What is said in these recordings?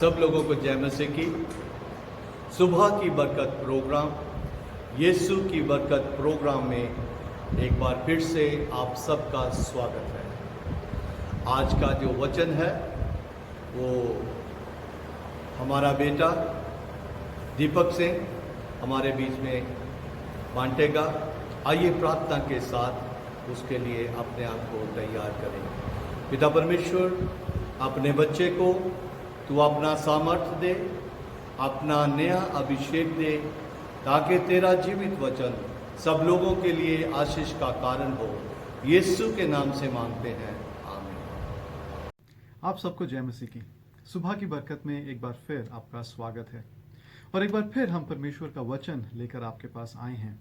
सब लोगों को जय मसीह की सुबह की बरकत प्रोग्राम यीशु की बरकत प्रोग्राम में एक बार फिर से आप सबका स्वागत है। आज का जो वचन है वो हमारा बेटा दीपक सिंह हमारे बीच में बांटेगा। आइए प्रार्थना के साथ उसके लिए अपने आप को तैयार करें। पिता परमेश्वर, अपने बच्चे को तू अपना सामर्थ्य दे, अपना नया अभिषेक दे, ताकि तेरा जीवित वचन सब लोगों के लिए आशीष का कारण हो। यीशु के नाम से मांगते हैं, आमीन। आप सबको जय मसीह की सुबह की बरकत में एक बार फिर आपका स्वागत है। और एक बार फिर हम परमेश्वर का वचन लेकर आपके पास आए हैं।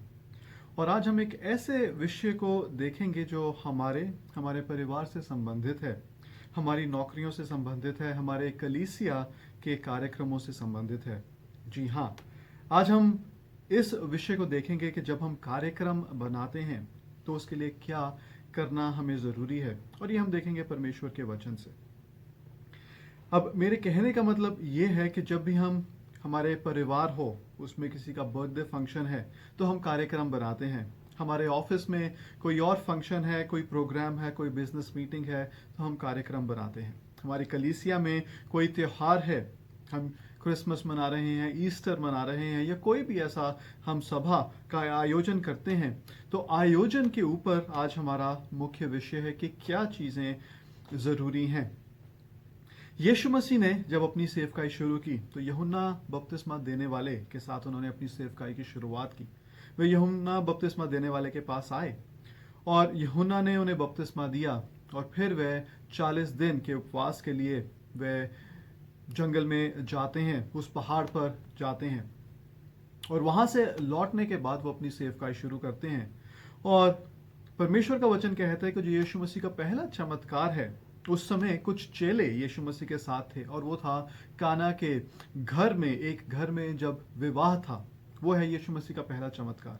और आज हम एक ऐसे विषय को देखेंगे जो हमारे परिवार से संबंधित है, हमारी नौकरियों से संबंधित है, हमारे कलीसिया के कार्यक्रमों से संबंधित है। जी हाँ, आज हम इस विषय को देखेंगे कि जब हम कार्यक्रम बनाते हैं तो उसके लिए क्या करना हमें ज़रूरी है, और ये हम देखेंगे परमेश्वर के वचन से। अब मेरे कहने का मतलब ये है कि जब भी हमारे परिवार हो, उसमें किसी का बर्थडे फंक्शन है तो हम कार्यक्रम बनाते हैं। हमारे ऑफिस में कोई और फंक्शन है, कोई प्रोग्राम है, कोई बिजनेस मीटिंग है तो हम कार्यक्रम बनाते हैं। हमारी कलीसिया में कोई त्यौहार है, हम क्रिसमस मना रहे हैं, ईस्टर मना रहे हैं, या कोई भी ऐसा हम सभा का आयोजन करते हैं, तो आयोजन के ऊपर आज हमारा मुख्य विषय है कि क्या चीज़ें ज़रूरी हैं। यीशु मसीह ने जब अपनी सेवकाई शुरू की तो यूहन्ना बपतिस्मा देने वाले के साथ उन्होंने अपनी सेवकाई की शुरुआत की। वे यूहन्ना बपतिस्मा देने वाले के पास आए और यूहन्ना ने उन्हें बपतिस्मा दिया, और फिर वे 40 दिन के उपवास के लिए वे जंगल में जाते हैं, उस पहाड़ पर जाते हैं, और वहां से लौटने के बाद वो अपनी सेवकाई शुरू करते हैं। और परमेश्वर का वचन कहता है कि जो यीशु मसीह का पहला चमत्कार है, उस समय कुछ चेले यीशु मसीह के साथ थे, और वो था काना के घर में, एक घर में जब विवाह था। वो है यीशु मसीह का पहला चमत्कार।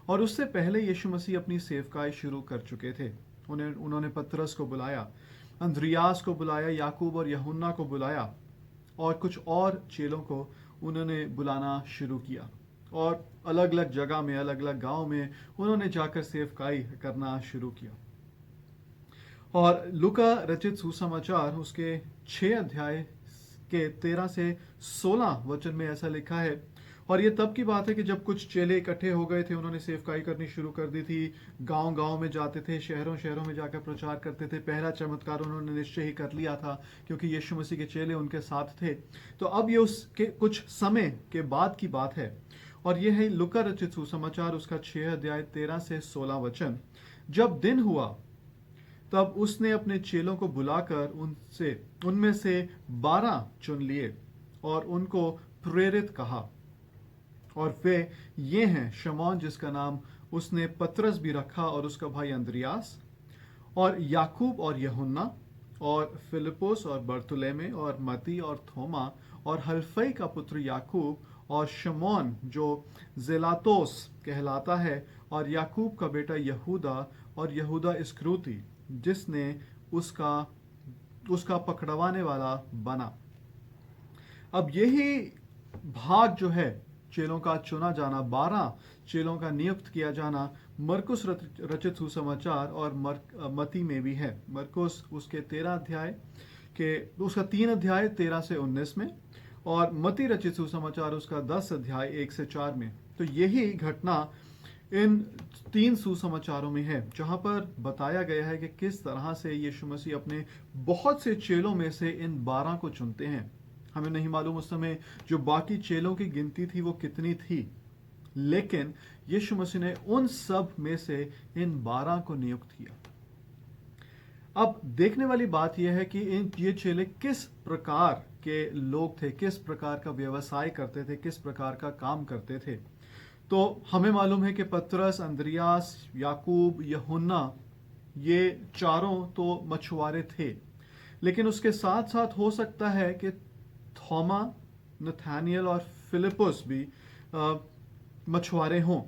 और उससे पहले यीशु मसीह अपनी सेवकाई शुरू कर चुके थे। उन्होंने पतरस को बुलाया, अंद्रियास को बुलाया, याकूब और यूहन्ना को बुलाया, और कुछ और चेलों को उन्होंने बुलाना शुरू किया, और अलग अलग जगह में, अलग अलग गांव में उन्होंने जाकर सेवकाई करना शुरू किया। और लूका रचित सुसमाचार उसके 6 अध्याय के 13 से 16 वचन में ऐसा लिखा है। और ये तब की बात है कि जब कुछ चेले इकट्ठे हो गए थे, उन्होंने सेवकाई करनी शुरू कर दी थी। गांव गांव में जाते थे, शहरों शहरों में जाकर प्रचार करते थे। पहला चमत्कार उन्होंने निश्चय ही कर लिया था, क्योंकि यीशु मसीह के चेले उनके साथ थे। तो अब ये उसके कुछ समय के बाद की बात है, और ये है लूका रचित सुसमाचार उसका 6 अध्याय 13 से 16 वचन। जब दिन हुआ तब उसने अपने चेलों को बुलाकर उनमें से 12 चुन लिए और उनको प्रेरित कहा। और वे ये हैं, शमौन जिसका नाम उसने पतरस भी रखा, और उसका भाई अंद्रियास, और याकूब और यूहन्ना, और फिलिपुस और बरतुलेमे, और मती और थोमा, और हल्फई का पुत्र याकूब, और शमौन जो जेलातोस कहलाता है, और याकूब का बेटा यहूदा, और यहूदा इस्करियोती जिसने उसका पकड़वाने वाला बना। अब यही भाग जो है, चेलों का चुना जाना, 12 चेलों का नियुक्त किया जाना, मरकुस रचित सुसमाचार और मती में भी है। मरकुस उसके 13 अध्याय के उसका 3 अध्याय 13 से 19 में, और मती रचित सुसमाचार उसका 10 अध्याय 1 से 4 में। तो यही घटना इन 3 सुसमाचारों में है, जहां पर बताया गया है कि किस तरह से यीशु मसीह अपने बहुत से चेलों में से इन 12 को चुनते हैं। हमें नहीं मालूम उस समय जो बाकी चेलों की गिनती थी वो कितनी थी, लेकिन यीशु मसीह ने उन सब में से इन 12 को नियुक्त किया। अब देखने वाली बात यह है कि ये चेले किस प्रकार के लोग थे, किस प्रकार का व्यवसाय करते थे, किस प्रकार का काम करते थे। तो हमें मालूम है कि पतरस, अंद्रियास, याकूब, यूहन्ना, ये चारों तो मछुआरे थे, लेकिन उसके साथ साथ हो सकता है कि थोमा, नथानियल और फिलिपुस भी मछुआरे हों,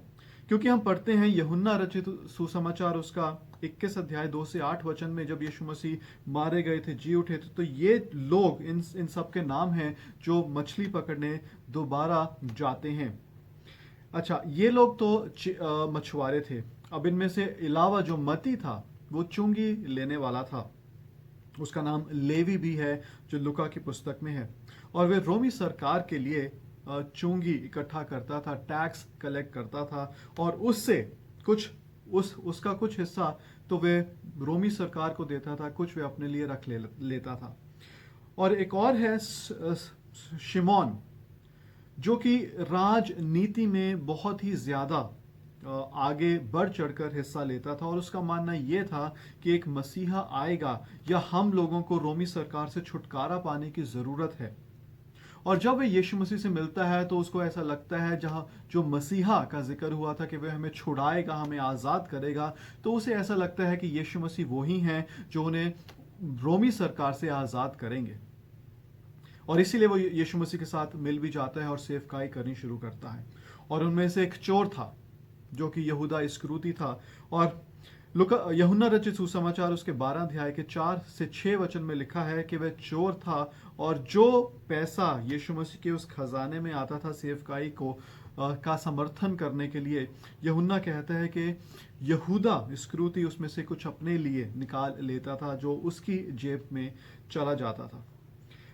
क्योंकि हम पढ़ते हैं यूहन्ना रचित सुसमाचार उसका 21 अध्याय 2 से 8 वचन में, जब यीशु मसीह मारे गए थे, जी उठे थे, तो ये लोग इन सब के नाम हैं जो मछली पकड़ने दोबारा जाते हैं। अच्छा, ये लोग तो मछुआरे थे। अब इनमें से अलावा जो मती था वो चुंगी लेने वाला था, उसका नाम लेवी भी है जो लुका की पुस्तक में है, और वे रोमी सरकार के लिए चुंगी इकट्ठा करता था, टैक्स कलेक्ट करता था, और उससे कुछ उसका कुछ हिस्सा तो वे रोमी सरकार को देता था, कुछ वे अपने लिए रख लेता था। और एक और है शिमोन, जो कि राजनीति में बहुत ही ज्यादा आगे बढ़ चढ़कर हिस्सा लेता था, और उसका मानना यह था कि एक मसीहा आएगा या हम लोगों को रोमी सरकार से छुटकारा पाने की जरूरत है। और जब वह यीशु मसीह से मिलता है तो उसको ऐसा लगता है, जहां जो मसीहा का जिक्र हुआ था कि वह हमें छुड़ाएगा, हमें आजाद करेगा, तो उसे ऐसा लगता है कि यीशु मसीह वही हैं जो उन्हें रोमी सरकार से आजाद करेंगे। और इसीलिए वो यीशु मसीह के साथ मिल भी जाता है और सेवकाई करनी शुरू करता है। और उनमें से एक चोर था जो कि यहूदा इस्करियोती था। और यूहन्ना रचित सुसमाचार उसके 12 अध्याय के 4 से 6 वचन में लिखा है कि वह चोर था, और जो पैसा यीशु मसीह के उस खजाने में आता था सेवकाई का समर्थन करने के लिए, यूहन्ना कहता है कि यहूदा इस्करियोती उसमें से कुछ अपने लिए निकाल लेता था जो उसकी जेब में चला जाता था।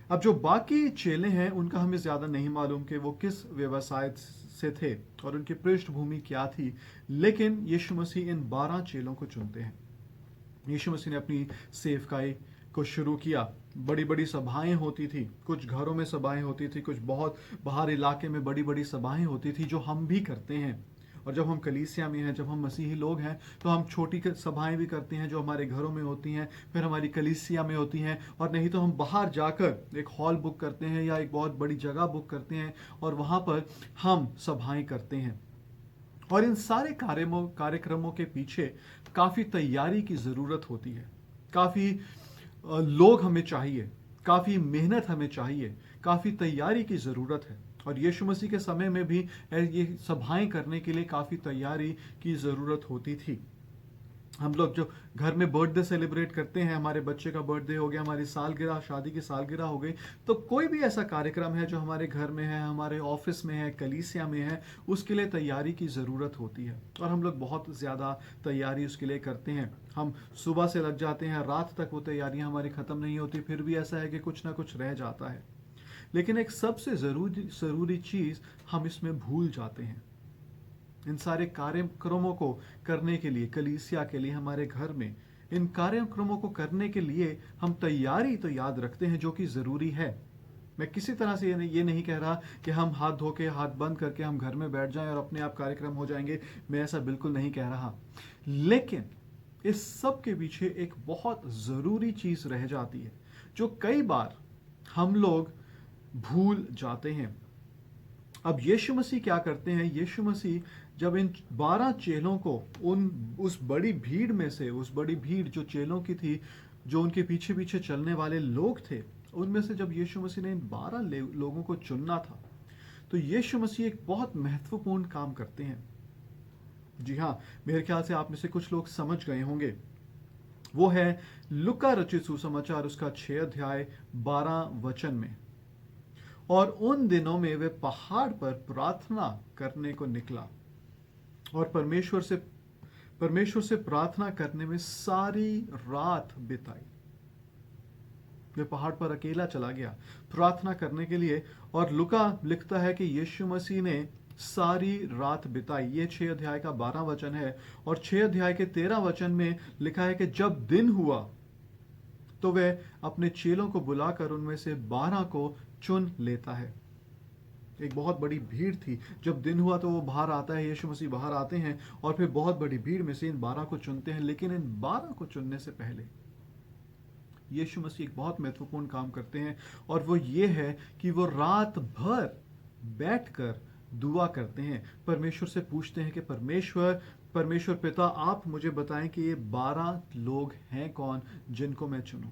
अब जो बाकी चेले हैं उनका हमें ज्यादा नहीं मालूम कि वो किस व्यवसाय से थे और उनकी पृष्ठभूमि क्या थी, लेकिन यीशु मसीह इन 12 चेलों को चुनते हैं। यीशु मसीह ने अपनी सेवकाई को शुरू किया। बड़ी बड़ी सभाएं होती थी, कुछ घरों में सभाएं होती थी, कुछ बहुत बाहर इलाके में बड़ी बड़ी सभाएं होती थी, जो हम भी करते हैं। और जब हम कलीसिया में हैं, जब हम मसीही लोग हैं, तो हम छोटी सभाएं भी करते हैं जो हमारे घरों में होती हैं, फिर हमारी कलीसिया में होती हैं, और नहीं तो हम बाहर जाकर एक हॉल बुक करते हैं या एक बहुत बड़ी जगह बुक करते हैं और वहां पर हम सभाएं करते हैं। और इन सारे कार्यक्रमों के पीछे काफी तैयारी की जरूरत होती है, काफी लोग हमें चाहिए, काफी मेहनत हमें चाहिए, काफी तैयारी की जरूरत है। और यीशु मसीह के समय में भी ये सभाएं करने के लिए काफी तैयारी की जरूरत होती थी। हम लोग जो घर में बर्थडे सेलिब्रेट करते हैं, हमारे बच्चे का बर्थडे हो गया, हमारी सालगिरह, शादी की सालगिरह हो गई, तो कोई भी ऐसा कार्यक्रम है जो हमारे घर में है, हमारे ऑफिस में है, कलीसिया में है, उसके लिए तैयारी की जरूरत होती है। और हम लोग बहुत ज्यादा तैयारी उसके लिए करते हैं। हम सुबह से लग जाते हैं, रात तक वो तैयारियां हमारी खत्म नहीं होती, फिर भी ऐसा है कि कुछ ना कुछ रह जाता है। लेकिन एक सबसे जरूरी चीज हम इसमें भूल जाते हैं। इन सारे कार्यक्रमों को करने के लिए, कलीसिया के लिए, हमारे घर में इन कार्यक्रमों को करने के लिए हम तैयारी तो याद रखते हैं, जो कि जरूरी है। मैं किसी तरह से ये नहीं कह रहा कि हम हाथ धो के, हाथ बंद करके हम घर में बैठ जाएं और अपने आप कार्यक्रम हो जाएंगे, मैं ऐसा बिल्कुल नहीं कह रहा। लेकिन इस सब के पीछे एक बहुत जरूरी चीज रह जाती है, जो कई बार हम लोग भूल जाते हैं। अब यीशु मसीह क्या करते हैं? यीशु मसीह जब इन 12 चेलों को उस बड़ी भीड़ में से, उस बड़ी भीड़ जो चेलों की थी, जो उनके पीछे पीछे चलने वाले लोग थे, उनमें से जब यीशु मसीह ने इन 12 लोगों को चुनना था, तो यीशु मसीह एक बहुत महत्वपूर्ण काम करते हैं। जी हाँ, मेरे ख्याल से आप में से कुछ लोग समझ गए होंगे। वो है लुका रचित सुसमाचार उसका 6 अध्याय 12 वचन में। और उन दिनों में वे पहाड़ पर प्रार्थना करने को निकला और परमेश्वर से प्रार्थना करने में सारी रात बिताई। वे पहाड़ पर अकेला चला गया प्रार्थना करने के लिए, और लुका लिखता है कि यीशु मसीह ने सारी रात बिताई। ये 6 अध्याय का 12 वचन है। और 6 अध्याय के 13 वचन में लिखा है कि जब दिन हुआ तो वह अपने चेलों को बुलाकर उनमें से 12 को चुन लेता है। एक बहुत बड़ी भीड़ थी, जब दिन हुआ तो वो बाहर आता है, यीशु मसीह बाहर आते हैं और फिर बहुत बड़ी भीड़ में से इन 12 को चुनते हैं। लेकिन इन 12 को चुनने से पहले यीशु मसीह एक बहुत महत्वपूर्ण काम करते हैं, और वो ये है कि वो रात भर बैठकर दुआ करते हैं, परमेश्वर से पूछते हैं कि परमेश्वर पिता, आप मुझे बताएं कि ये 12 लोग हैं कौन जिनको मैं चुनूं।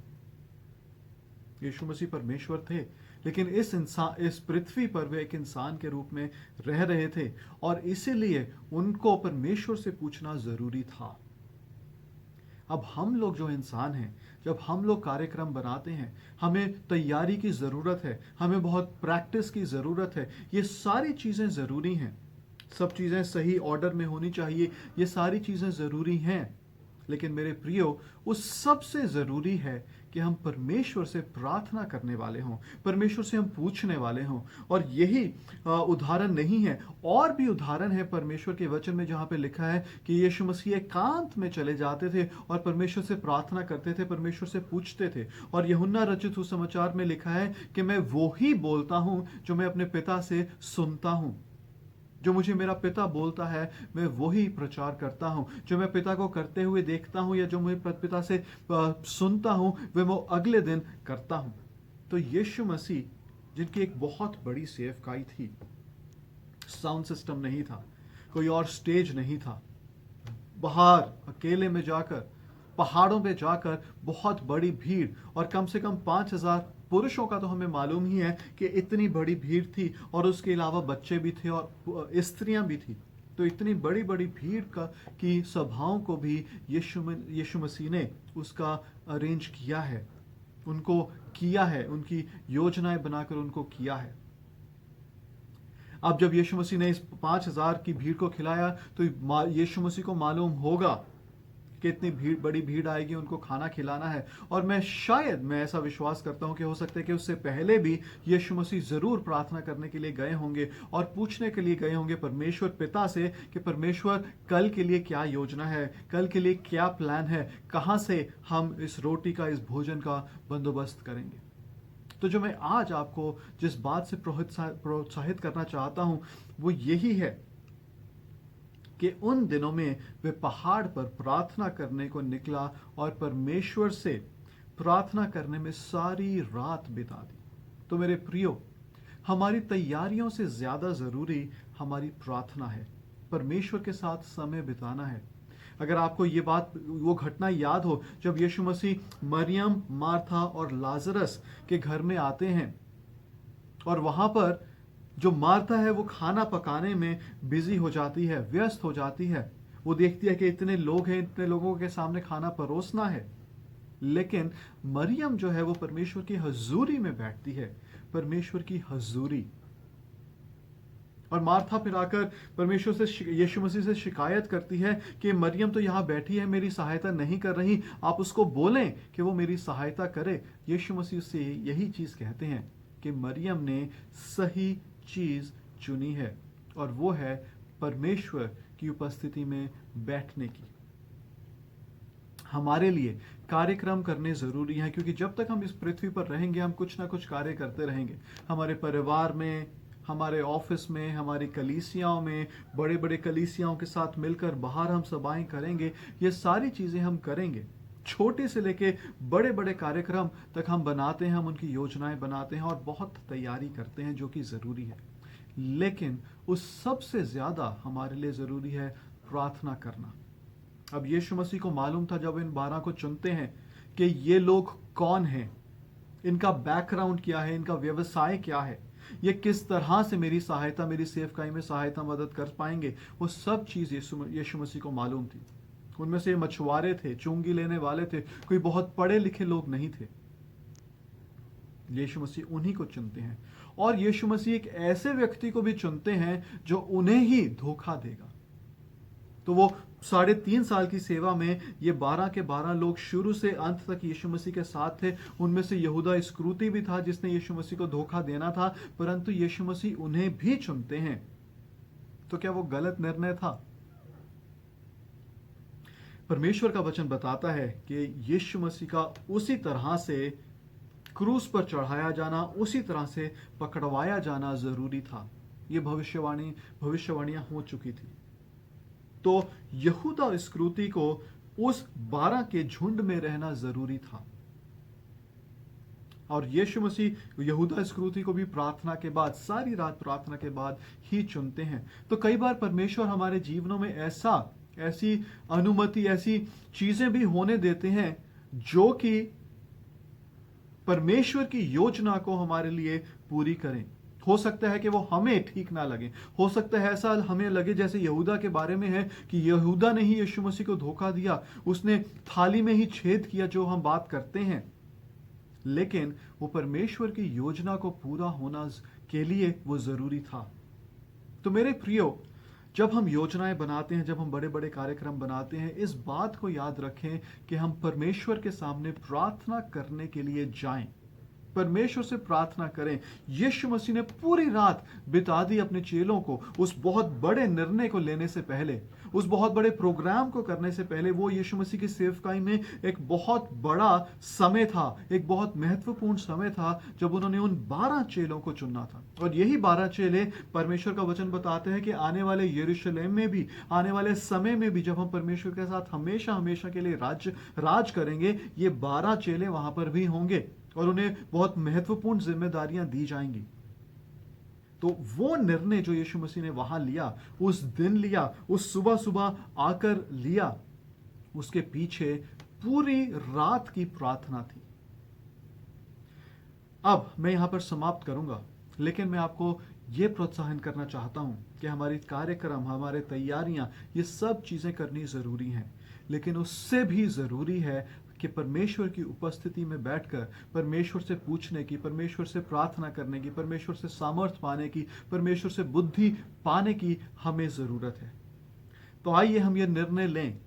यीशु मसीह परमेश्वर थे, लेकिन इस पृथ्वी पर वे एक इंसान के रूप में रह रहे थे और इसीलिए उनको परमेश्वर से पूछना जरूरी था। अब हम लोग जो इंसान हैं, जब हम लोग कार्यक्रम बनाते हैं, हमें तैयारी की ज़रूरत है, हमें बहुत प्रैक्टिस की ज़रूरत है। ये सारी चीज़ें ज़रूरी हैं, सब चीज़ें सही ऑर्डर में होनी चाहिए, ये सारी चीज़ें ज़रूरी हैं। लेकिन मेरे प्रियो, उस सबसे ज़रूरी है कि हम परमेश्वर से प्रार्थना करने वाले हों, परमेश्वर से हम पूछने वाले हों। और यही उदाहरण नहीं है, और भी उदाहरण है परमेश्वर के वचन में जहाँ पे लिखा है कि यीशु मसीह एकांत में चले जाते थे और परमेश्वर से प्रार्थना करते थे, परमेश्वर से पूछते थे। और यूहन्ना रचित सुसमाचार में लिखा है कि मैं वो ही बोलता हूँ जो मैं अपने पिता से सुनता हूँ, जो मुझे मेरा पिता बोलता है मैं वही प्रचार करता हूं। जो मैं पिता को करते हुए देखता हूं या जो मैं पिता से सुनता हूं वे मैं अगले दिन करता हूं। तो यीशु मसीह, जिनकी एक बहुत बड़ी सेवकाई थी, साउंड सिस्टम नहीं था, कोई और स्टेज नहीं था, बाहर अकेले में जाकर, पहाड़ों पे जाकर बहुत बड़ी भीड़, और कम से कम 5000 पुरुषों का तो हमें मालूम ही है कि इतनी बड़ी भीड़ थी, और उसके अलावा बच्चे भी थे और स्त्रियां भी थी। तो इतनी बड़ी बड़ी भीड़ की सभाओं को भी यीशु मसीह ने उसका अरेंज किया है, उनको किया है, उनकी योजनाएं बनाकर उनको किया है। अब जब यीशु मसीह ने इस 5000 की भीड़ को खिलाया तो यीशु मसीह को मालूम होगा कि इतनी बड़ी भीड़ आएगी, उनको खाना खिलाना है। और मैं ऐसा विश्वास करता हूं कि हो सकता है कि उससे पहले भी यीशु मसीह जरूर प्रार्थना करने के लिए गए होंगे और पूछने के लिए गए होंगे परमेश्वर पिता से कि परमेश्वर कल के लिए क्या योजना है, कल के लिए क्या प्लान है, कहां से हम इस रोटी का, इस भोजन का बंदोबस्त करेंगे। तो जो मैं आज आपको जिस बात से प्रोत्साहित करना चाहता हूं वो यही है कि उन दिनों में वे पहाड़ पर प्रार्थना करने को निकला और परमेश्वर से प्रार्थना करने में सारी रात बिता दी। तो मेरे प्रियो, हमारी तैयारियों से ज्यादा जरूरी हमारी प्रार्थना है, परमेश्वर के साथ समय बिताना है। अगर आपको ये बात, वो घटना याद हो जब यीशु मसीह मरियम, मार्था और लाजरस के घर में आते हैं और वहां पर जो मार्था है वो खाना पकाने में बिजी हो जाती है, व्यस्त हो जाती है। वो देखती है कि इतने लोग हैं, इतने लोगों के सामने खाना परोसना है। लेकिन मरियम जो है वो परमेश्वर की हजूरी में बैठती है, परमेश्वर की हजूरी। और मार्था फिर आकर परमेश्वर से, यीशु मसीह से शिकायत करती है कि मरियम तो यहां बैठी है, मेरी सहायता नहीं कर रही, आप उसको बोलें कि वो मेरी सहायता करे। यीशु मसीह से यही चीज कहते हैं कि मरियम ने सही चीज चुनी है, और वो है परमेश्वर की उपस्थिति में बैठने की। हमारे लिए कार्यक्रम करने जरूरी है, क्योंकि जब तक हम इस पृथ्वी पर रहेंगे हम कुछ ना कुछ कार्य करते रहेंगे। हमारे परिवार में, हमारे ऑफिस में, हमारी कलीसियाओं में, बड़े बड़े कलीसियाओं के साथ मिलकर बाहर हम सभाएं करेंगे। ये सारी चीजें हम करेंगे, छोटे से लेके बड़े बड़े कार्यक्रम तक हम बनाते हैं, हम उनकी योजनाएं बनाते हैं और बहुत तैयारी करते हैं, जो कि जरूरी है। लेकिन उस सबसे ज्यादा हमारे लिए जरूरी है प्रार्थना करना। अब यीशु मसीह को मालूम था जब इन 12 को चुनते हैं कि ये लोग कौन हैं, इनका बैकग्राउंड क्या है, इनका व्यवसाय क्या है, ये किस तरह से मेरी सहायता, मेरी सेवकाई में सहायता, मदद कर पाएंगे। वो सब चीज यीशु मसीह को मालूम थी। उनमें से मछुआरे थे, चुंगी लेने वाले थे, कोई बहुत पढ़े लिखे लोग नहीं थे। यीशु मसीह उन्हीं को चुनते हैं, और यीशु मसीह एक ऐसे व्यक्ति को भी चुनते हैं जो उन्हें ही धोखा देगा। तो वो 3.5 साल की सेवा में ये 12 के 12 लोग शुरू से अंत तक यीशु मसीह के साथ थे। उनमें से यहूदा इस्करियोती भी था जिसने यीशु मसीह को धोखा देना था, परंतु यीशु मसीह उन्हें भी चुनते हैं। तो क्या वो गलत निर्णय था? परमेश्वर का वचन बताता है कि यीशु मसीह का उसी तरह से क्रूस पर चढ़ाया जाना, उसी तरह से पकड़वाया जाना जरूरी था। ये भविष्यवाणियां हो चुकी थी। तो यहूदा इस्करियोती को उस 12 के झुंड में रहना जरूरी था, और यीशु मसीह यहूदा इस्करियोती को भी प्रार्थना के बाद, सारी रात प्रार्थना के बाद ही चुनते हैं। तो कई बार परमेश्वर हमारे जीवनों में ऐसी अनुमति, ऐसी चीजें भी होने देते हैं जो कि परमेश्वर की योजना को हमारे लिए पूरी करें। हो सकता है कि वो हमें ठीक ना लगे, हो सकता है ऐसा हमें लगे जैसे यहूदा के बारे में है कि यहूदा ने ही यीशु मसीह को धोखा दिया, उसने थाली में ही छेद किया, जो हम बात करते हैं। लेकिन वो परमेश्वर की योजना को पूरा होना के लिए वो जरूरी था। तो मेरे प्रियो, जब हम योजनाएं बनाते हैं, जब हम बड़े बड़े कार्यक्रम बनाते हैं, इस बात को याद रखें कि हम परमेश्वर के सामने प्रार्थना करने के लिए जाएं, परमेश्वर से प्रार्थना करें। यीशु मसीह ने पूरी रात बिता दी अपने चेलों को उस बहुत बड़े निर्णय को लेने से पहले, उस बहुत बड़े प्रोग्राम को करने से पहले। वो यीशु मसीह की सेवकाई में एक बहुत बड़ा समय था, एक बहुत महत्वपूर्ण समय था जब उन्होंने उन 12 चेलों को चुनना था। और यही 12 चेले, परमेश्वर का वचन बताते हैं कि आने वाले यरूशलेम में भी, आने वाले समय में भी, जब हम परमेश्वर के साथ हमेशा हमेशा के लिए राज करेंगे, ये 12 चेले वहां पर भी होंगे और उन्हें बहुत महत्वपूर्ण जिम्मेदारियां दी जाएंगी। तो वो निर्णय जो यीशु मसीह ने वहां लिया, उस दिन लिया, उस सुबह सुबह आकर लिया, उसके पीछे पूरी रात की प्रार्थना थी। अब मैं यहां पर समाप्त करूंगा, लेकिन मैं आपको यह प्रोत्साहन करना चाहता हूं कि हमारी कार्यक्रम, हमारे तैयारियां, ये सब चीजें करनी जरूरी हैं, लेकिन उससे भी जरूरी है कि परमेश्वर की उपस्थिति में बैठकर परमेश्वर से पूछने की, परमेश्वर से प्रार्थना करने की, परमेश्वर से सामर्थ्य पाने की, परमेश्वर से बुद्धि पाने की हमें जरूरत है। तो आइए हम यह निर्णय लें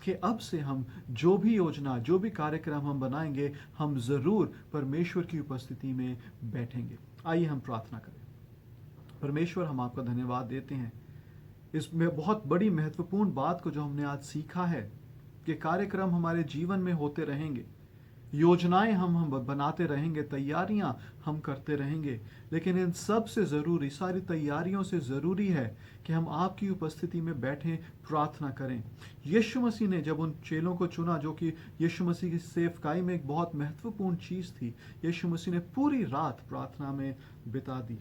कि अब से हम जो भी योजना, जो भी कार्यक्रम हम बनाएंगे, हम जरूर परमेश्वर की उपस्थिति में बैठेंगे। आइए हम प्रार्थना करें। परमेश्वर, हम आपका धन्यवाद देते हैं इसमें बहुत बड़ी महत्वपूर्ण बात को जो हमने आज सीखा है कि कार्यक्रम हमारे जीवन में होते रहेंगे, योजनाएं हम बनाते रहेंगे, तैयारियां हम करते रहेंगे, लेकिन इन सब से जरूरी, सारी तैयारियों से जरूरी है कि हम आपकी उपस्थिति में बैठें, प्रार्थना करें। यीशु मसीह ने जब उन चेलों को चुना, जो कि यीशु मसीह की सेवकाई में एक बहुत महत्वपूर्ण चीज थी, यीशु मसीह ने पूरी रात प्रार्थना में बिता दी।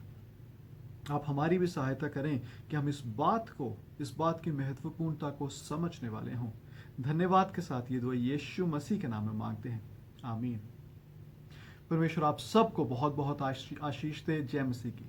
आप हमारी भी सहायता करें कि हम इस बात की महत्वपूर्णता को समझने वाले हों। धन्यवाद के साथ ये दुआ यीशु मसीह के नाम में मांगते हैं, आमीन। परमेश्वर आप सबको बहुत बहुत आशीष दे। जय मसीह की।